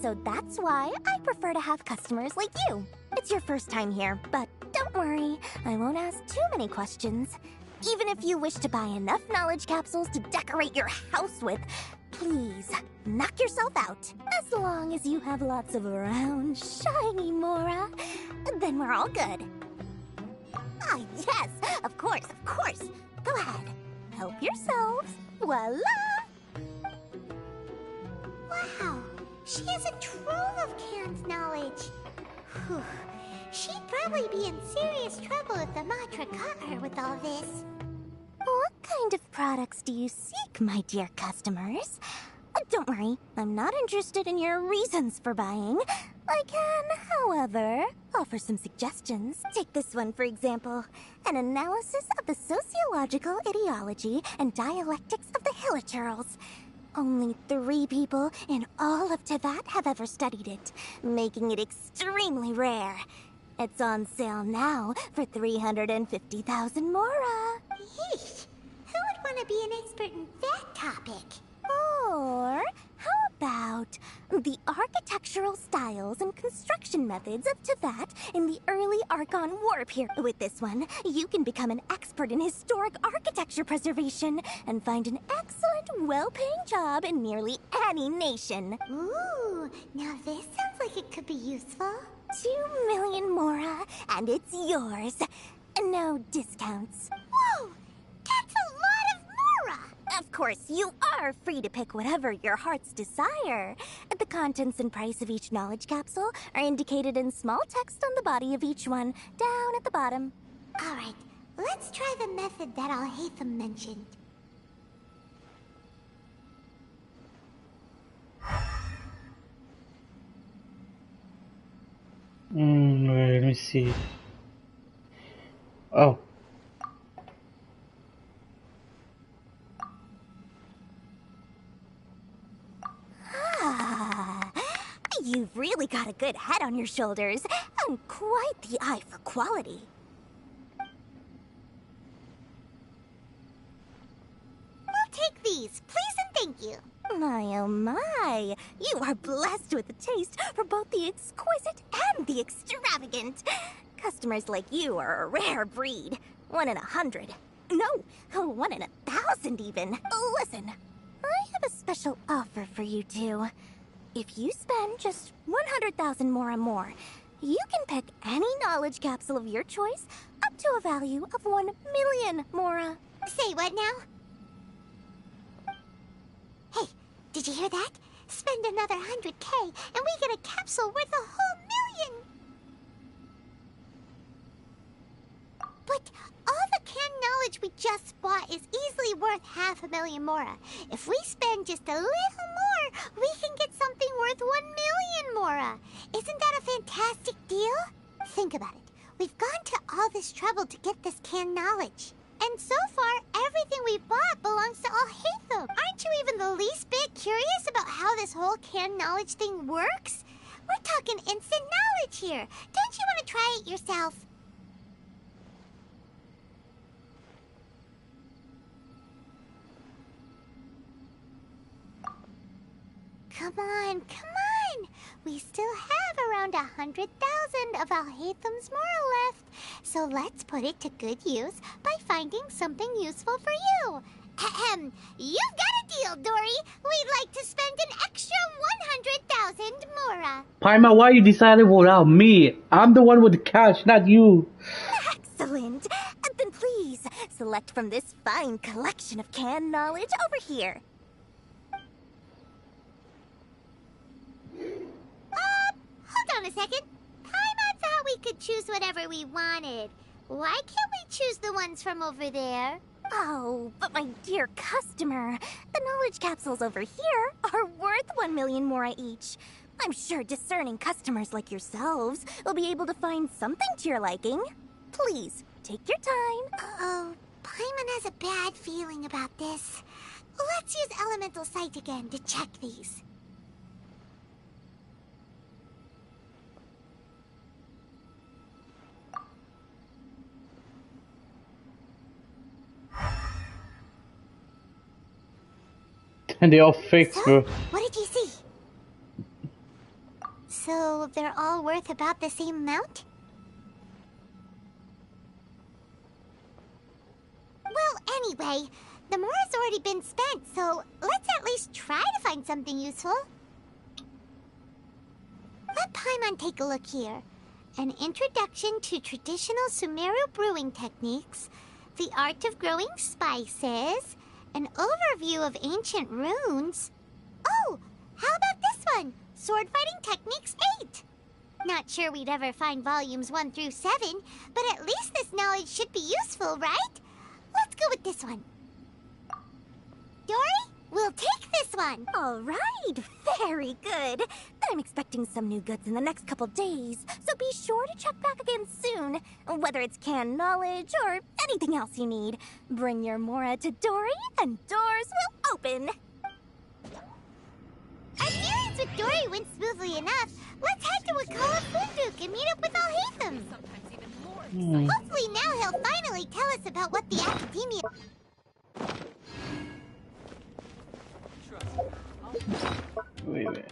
So that's why I prefer to have customers like you. It's your first time here, but don't worry, I won't ask too many questions. Even if you wish to buy enough knowledge capsules to decorate your house with, please, knock yourself out. As long as you have lots of round, shiny Mora, then we're all good. Ah, yes, of course, of course. Go ahead, help yourselves. Voila! Wow, she has a trove of canned knowledge. Whew. She'd probably be in serious trouble if the Matra caught her with all this. What kind of products do you seek, my dear customers? Don't worry, I'm not interested in your reasons for buying. I can, however, offer some suggestions. Take this one, for example. An analysis of the sociological ideology and dialectics of the Hilichurls. Only 3 people in all of Teyvat have ever studied it, making it extremely rare. It's on sale now for 350,000 Mora. Yeesh, who would want to be an expert in that topic? Or how about the architectural styles and construction methods of Teyvat in the early Archon War period? With this one, you can become an expert in historic architecture preservation and find an excellent, well-paying job in nearly any nation. Ooh, now this sounds like it could be useful. 2 million Mora, and it's yours. No discounts. Whoa, that's a lot of Mora! Of course, you are free to pick whatever your heart's desire. The contents and price of each knowledge capsule are indicated in small text on the body of each one, down at the bottom. Alright, let's try the method that Alhaitham mentioned. Let me see. Oh. You've really got a good head on your shoulders, and quite the eye for quality. We'll take these, please and thank you. My oh my, you are blessed with a taste for both the exquisite and the extravagant. Customers like you are a rare breed. 1 in 100. No, 1 in 1,000 even. Listen, I have a special offer for you two. If you spend just 100,000 more, you can pick any knowledge capsule of your choice up to a value of 1 million Mora. Say what now? Hey, did you hear that? Spend another 100K and we get a capsule worth a whole million! But all the canned knowledge we just bought is easily worth 500,000 Mora. If we spend just a little more, we can get something worth 1 million Mora. Isn't that a fantastic deal? Think about it. We've gone to all this trouble to get this canned knowledge. And so far, everything we bought belongs to Alhaitham. Aren't you even the least bit curious about how this whole canned knowledge thing works? We're talking instant knowledge here. Don't you want to try it yourself? Come on, come on! We still have around 100,000 of Alhaitham's Mora left, so let's put it to good use by finding something useful for you. Ahem, you've got a deal, Dory. We'd like to spend an extra 100,000 Mora. Paima, why you decided without me? I'm the one with the cash, not you. Excellent. Then please, select from this fine collection of canned knowledge over here. Hold on a second. Paimon thought we could choose whatever we wanted. Why can't we choose the ones from over there? Oh, but my dear customer, the knowledge capsules over here are worth 1 million mora each. I'm sure discerning customers like yourselves will be able to find something to your liking. Please, take your time. Uh-oh, Paimon has a bad feeling about this. Let's use Elemental Sight again to check these. And they all fake, bro. What did you see? So they're all worth about the same amount? Well, anyway, the mora's already been spent, so let's at least try to find something useful. Let Paimon take a look here. An introduction to traditional Sumeru brewing techniques, the art of growing spices, an overview of ancient runes. Oh, how about this one? Sword Fighting Techniques 8. Not sure we'd ever find volumes 1 through 7, but at least this knowledge should be useful, right? Let's go with this one. Dory, we'll take this one. All right, very good. I'm expecting some new goods in the next couple days, so be sure to check back again soon. Whether it's canned knowledge or anything else you need, bring your mora to Dory and doors will open. Our dealings with Dory went smoothly enough. Let's head to Wakala Funduk and meet up with Alhaitham. Hopefully now he'll finally tell us about what the Academia... Wait.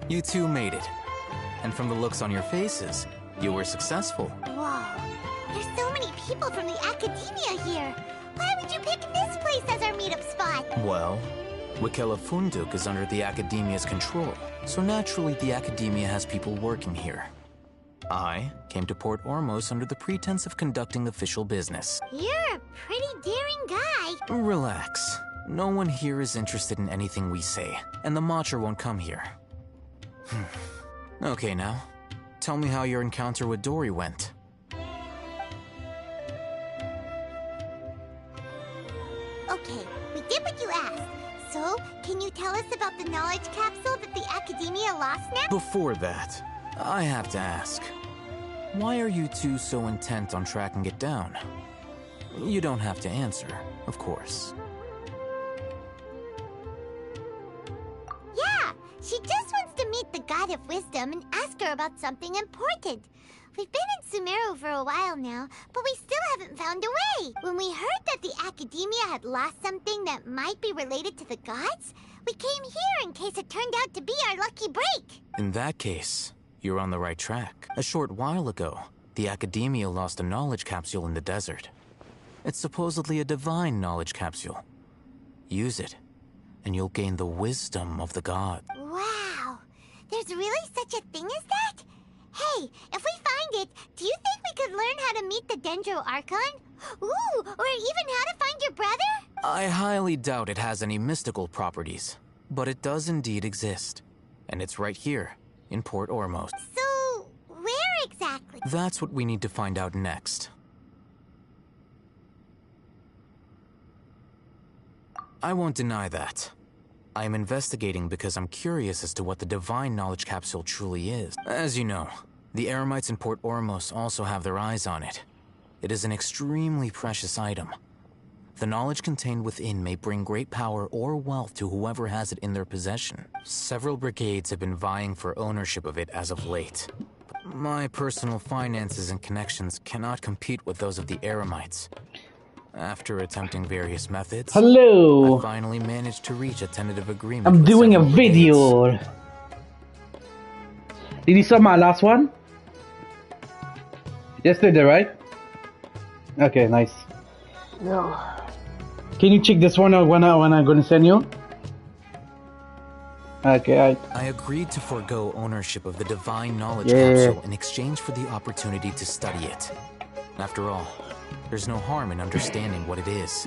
You two made it. And from the looks on your faces, you were successful. Whoa, there's so many people from the Academia here. Why would you pick this place as our meetup spot? Well, Wakela Funduk is under the Academia's control, so naturally the Academia has people working here. I came to Port Ormos under the pretense of conducting official business. You're a pretty daring guy. Relax. No one here is interested in anything we say, and the Matcher won't come here. Okay now, tell me how your encounter with Dory went. Okay, we did what you asked. So, can you tell us about the knowledge capsule that the Academia lost now? Before that, I have to ask, why are you two so intent on tracking it down? You don't have to answer, of course. Yeah, she just wants to meet the God of Wisdom and ask her about something important. We've been in Sumeru for a while now, but we still haven't found a way. When we heard that the Academia had lost something that might be related to the gods, we came here in case it turned out to be our lucky break. In that case, you're on the right track. A short while ago, the Academia lost a knowledge capsule in the desert. It's supposedly a divine knowledge capsule. Use it, and you'll gain the wisdom of the god. Wow, there's really such a thing as that? Hey, if we find it, do you think we could learn how to meet the Dendro Archon? Ooh, or even how to find your brother? I highly doubt it has any mystical properties, but it does indeed exist. And it's right here, in Port Ormos. So, where exactly? That's what we need to find out next. I won't deny that. I am investigating because I'm curious as to what the divine knowledge capsule truly is. As you know, the Eremites in Port Ormos also have their eyes on it. It is an extremely precious item. The knowledge contained within may bring great power or wealth to whoever has it in their possession. Several brigades have been vying for ownership of it as of late. My personal finances and connections cannot compete with those of the Eremites. After attempting various methods, hello, I finally managed to reach a tentative agreement. I'm with doing a several brigades. video. Did you saw my last one? Yesterday, right? Okay, nice. No. Can you check this one out when I'm gonna send you? Okay, I agreed to forego ownership of the Divine Knowledge Yeah. Capsule in exchange for the opportunity to study it. After all, there's no harm in understanding what it is.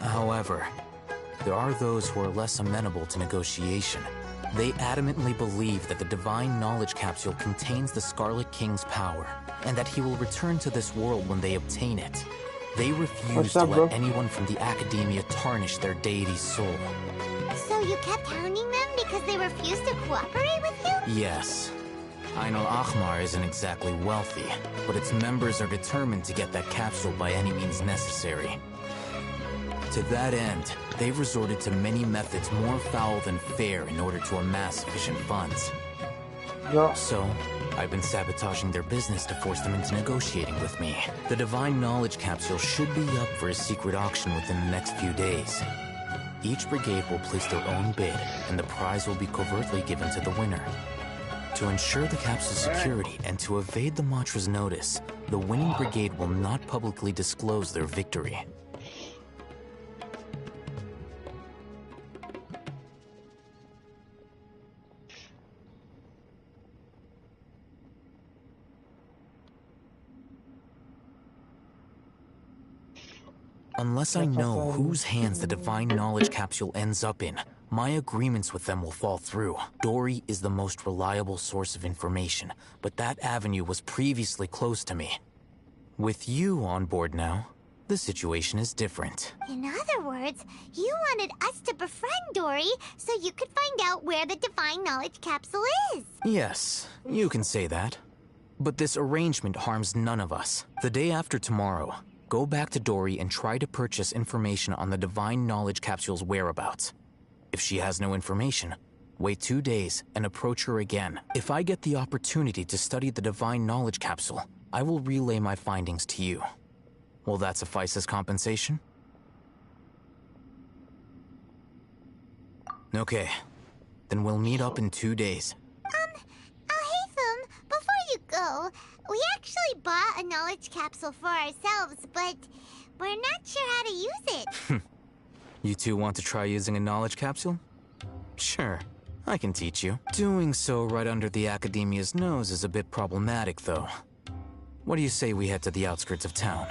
However, there are those who are less amenable to negotiation. They adamantly believe that the Divine Knowledge Capsule contains the Scarlet King's power, and that he will return to this world when they obtain it. They refuse What's up, to bro? let anyone from the Academia tarnish their deity's soul. So you kept hounding them because they refused to cooperate with you? Yes. Ainul Ahmar isn't exactly wealthy, but its members are determined to get that capsule by any means necessary. To that end, they've resorted to many methods more foul than fair in order to amass sufficient funds. Yeah. So, I've been sabotaging their business to force them into negotiating with me. The Divine Knowledge Capsule should be up for a secret auction within the next few days. Each brigade will place their own bid, and the prize will be covertly given to the winner. To ensure the capsule's security and to evade the Matra's notice, the winning brigade will not publicly disclose their victory. Unless I know whose hands the Divine Knowledge Capsule ends up in, my agreements with them will fall through. Dory is the most reliable source of information, but that avenue was previously closed to me. With you on board now, the situation is different. In other words, you wanted us to befriend Dory so you could find out where the Divine Knowledge Capsule is. Yes, you can say that. But this arrangement harms none of us. The day after tomorrow, go back to Dory and try to purchase information on the Divine Knowledge Capsule's whereabouts. If she has no information, wait 2 days and approach her again. If I get the opportunity to study the Divine Knowledge Capsule, I will relay my findings to you. Will that suffice as compensation? Okay, then we'll meet up in 2 days. Haytham, before you go, we actually bought a knowledge capsule for ourselves, but we're not sure how to use it. You two want to try using a knowledge capsule? Sure, I can teach you. Doing so right under the Academia's nose is a bit problematic, though. What do you say we head to the outskirts of town?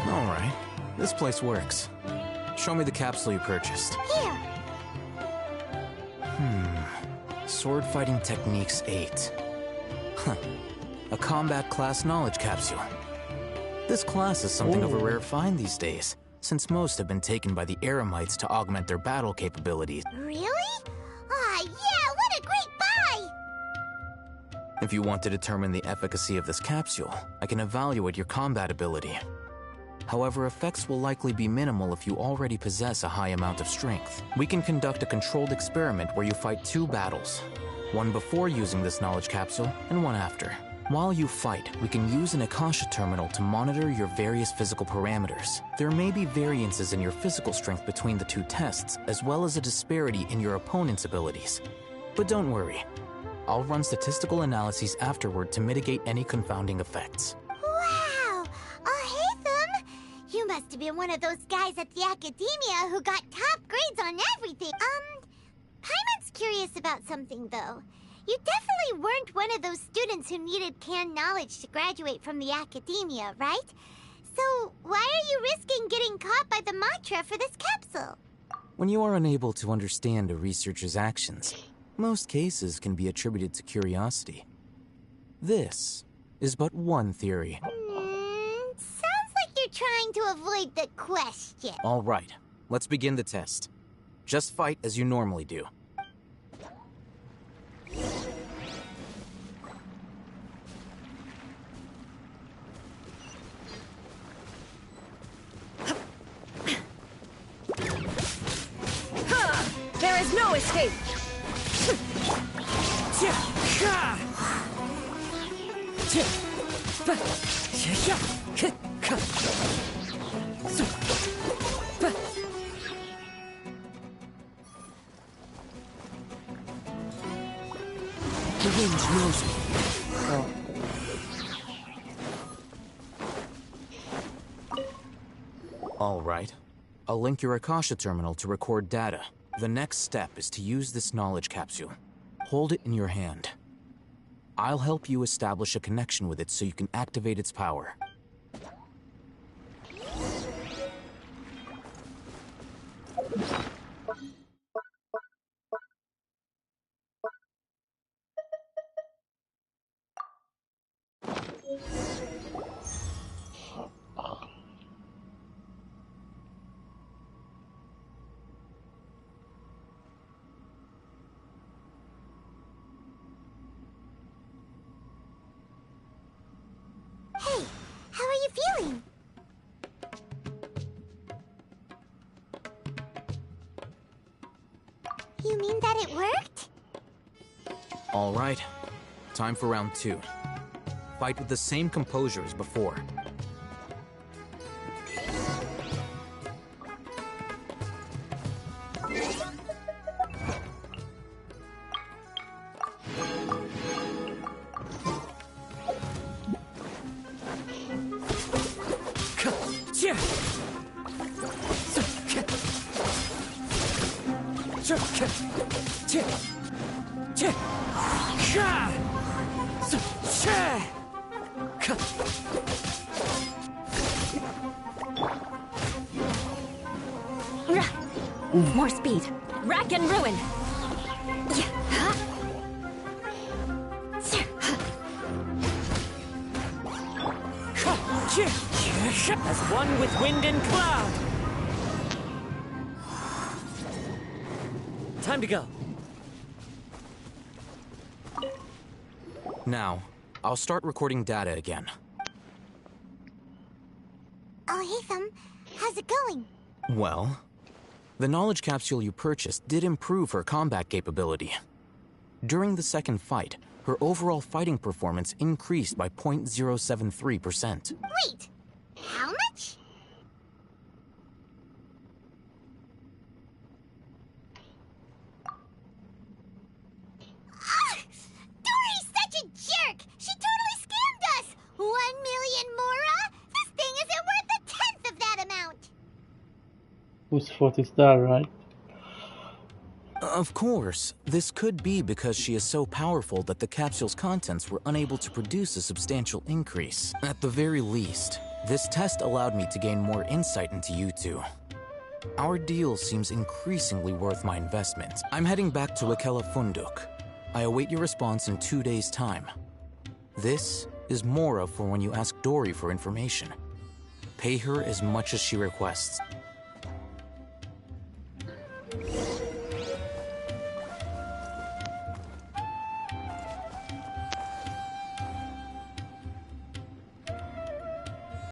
Alright, this place works. Show me the capsule you purchased. Here. Sword Fighting Techniques 8. Huh. A combat class knowledge capsule. This class is something of a rare find these days, since most have been taken by the Eremites to augment their battle capabilities. Really? Ah, yeah, what a great buy! If you want to determine the efficacy of this capsule, I can evaluate your combat ability. However, effects will likely be minimal if you already possess a high amount of strength. We can conduct a controlled experiment where you fight 2 battles, one before using this knowledge capsule and one after. While you fight, we can use an Akasha terminal to monitor your various physical parameters. There may be variances in your physical strength between the 2 tests, as well as a disparity in your opponent's abilities. But don't worry, I'll run statistical analyses afterward to mitigate any confounding effects. Wow! to be one of those guys at the academia who got top grades on everything. Paimon's curious about something, though. You definitely weren't one of those students who needed canned knowledge to graduate from the academia, right? So, why are you risking getting caught by the mantra for this capsule? When you are unable to understand a researcher's actions, most cases can be attributed to curiosity. This is but one theory. Sounds like you're trying to avoid the question. All right, let's begin the test. Just fight as you normally do. There is no escape! The wind knows me. All right. I'll link your Akasha terminal to record data. The next step is to use this knowledge capsule. Hold it in your hand. I'll help you establish a connection with it so you can activate its power. Hey, how are you feeling? You mean that it worked? All right. Time for round 2. Fight with the same composure as before. More speed. Rack and ruin. As one with wind and cloud. Time to go. Now, I'll start recording data again. Oh, hey, how's it going? Well, the knowledge capsule you purchased did improve her combat capability. During the second fight, her overall fighting performance increased by 0.073%. Wait, how much? Dory's such a jerk! She totally scammed us! 1 million Mora? This thing isn't worth a tenth of that amount! Whose fault is that, right? Of course, this could be because she is so powerful that the capsule's contents were unable to produce a substantial increase. At the very least, this test allowed me to gain more insight into you two. Our deal seems increasingly worth my investment. I'm heading back to Akela Funduk. I await your response in 2 days' time. This is Mora for when you ask Dory for information. Pay her as much as she requests.